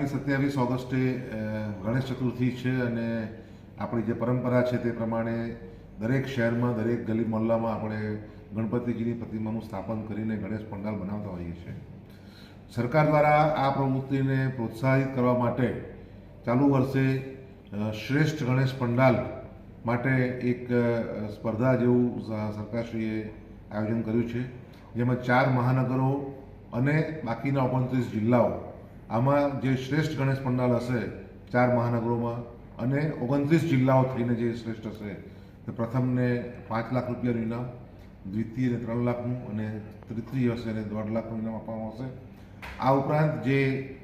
આગામી 27 ઓગસ્ટે ગણેશ ચતુર્થી છે અને આપણી જે પરંપરા છે તે પ્રમાણે દરેક શહેરમાં દરેક ગલી મહોલ્લામાં આપણે ગણપતિજીની પ્રતિમાનું સ્થાપન કરીને ગણેશ પંડાલ બનાવતા હોઈએ છીએ. સરકાર દ્વારા આ પ્રવૃત્તિને પ્રોત્સાહિત કરવા માટે ચાલુ વર્ષે શ્રેષ્ઠ ગણેશ પંડાલ માટે એક સ્પર્ધા જેવું સરકારશ્રીએ આયોજન કર્યું છે, જેમાં 4 મહાનગરો અને બાકીના 29 જિલ્લાઓ, આમાં જે શ્રેષ્ઠ ગણેશ પંડાલ હશે 4 મહાનગરોમાં અને 29 જિલ્લાઓ થઈને જે શ્રેષ્ઠ હશે તે પ્રથમને 5 લાખ રૂપિયાનું ઇનામ, દ્વિતીયને 3 લાખનું અને તૃતીય હશે અને 1.5 લાખનું ઇનામ આપવામાં આવશે. આ ઉપરાંત જે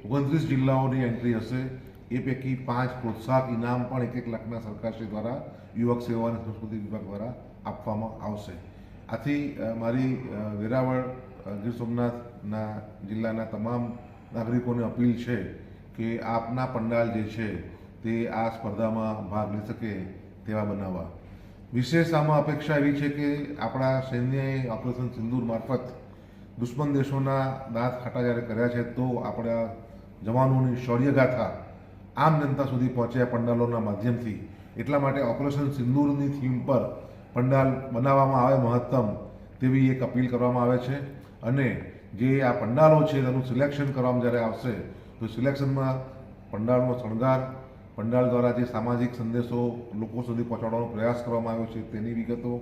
29 જિલ્લાઓની એન્ટ્રી હશે એ પૈકી 5 પ્રોત્સાહક ઇનામ પણ 1 લાખના સરકારશ્રી દ્વારા યુવક સેવા અને સંસ્કૃતિ વિભાગ દ્વારા આપવામાં આવશે. આથી મારી વેરાવળ ગીર સોમનાથના જિલ્લાના તમામ નાગરિકોને અપીલ છે કે આપના પંડાલ જે છે તે આ સ્પર્ધામાં ભાગ લઈ શકે તેવા બનાવવા. વિશેષ આમાં અપેક્ષા એવી છે કે આપણા સૈન્યએ ઓપરેશન સિંદૂર મારફત દુશ્મન દેશોના દાંત ખાટા જ્યારે કર્યા છે તો આપણા જવાનોની શૌર્યગાથા આમ જનતા સુધી પહોંચે આ પંડાલોના માધ્યમથી. એટલા માટે ઓપરેશન સિંદૂરની થીમ પર પંડાલ બનાવવામાં આવે મહત્તમ તેવી એક અપીલ કરવામાં આવે છે. અને જે આ પંડાલો છે તેનું સિલેક્શન કરવામાં જ્યારે આવશે તો સિલેક્શનમાં પંડાળનો શણગાર, પંડાલ દ્વારા જે સામાજિક સંદેશો લોકો સુધી પહોંચાડવાનો પ્રયાસ કરવામાં આવ્યો છે તેની વિગતો,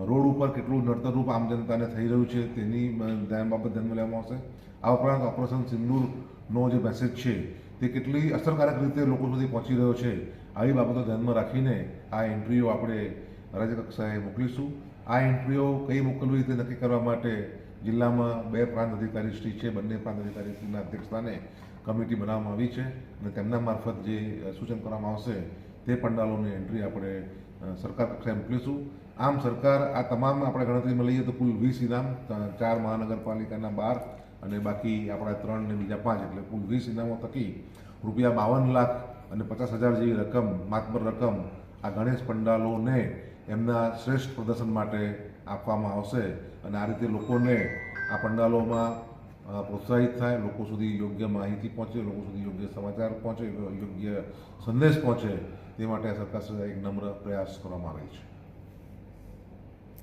રોડ ઉપર કેટલું નડતરરૂપ આમ જનતાને થઈ રહ્યું છે તેની બાબત ધ્યાનમાં લેવામાં આવશે. આ ઉપરાંત ઓપરેશન સિંદૂરનો જે મેસેજ છે તે કેટલી અસરકારક રીતે લોકો સુધી પહોંચી રહ્યો છે આવી બાબતો ધ્યાનમાં રાખીને આ એન્ટ્રીઓ આપણે રાજ્ય કક્ષાએ મોકલીશું. આ એન્ટ્રીઓ કઈ મોકલવી તે નક્કી કરવા માટે જિલ્લામાં 2 પ્રાંત અધિકારીશ્રી છે, બંને પ્રાંત અધિકારીશ્રીના અધ્યક્ષસ્થાને કમિટી બનાવવામાં આવી છે અને તેમના મારફત જે સૂચન કરવામાં આવશે તે પંડાલોની એન્ટ્રી આપણે સરકાર કક્ષાએ મોકલીશું. આમ સરકાર આ તમામ આપણે ગણતરીમાં લઈએ તો કુલ 20 ઇનામ, 4 મહાનગરપાલિકાના 12 અને બાકી આપણા 3 ને બીજા 5 એટલે કુલ 20 ઇનામો થકી રૂપિયા 52 લાખ અને 50,000 જેવી રકમ, માતબર રકમ આ ગણેશ પંડાલોને એમના શ્રેષ્ઠ પ્રદર્શન માટે આપવામાં આવશે. અને આ રીતે લોકોને આ પંડાલોમાં પ્રોત્સાહિત થાય, લોકો સુધી યોગ્ય માહિતી પહોંચે, લોકો સુધી યોગ્ય સમાચાર પહોંચે, યોગ્ય સંદેશ પહોંચે તે માટે સરકાર એક નમ્ર પ્રયાસ કરવામાં આવે છે.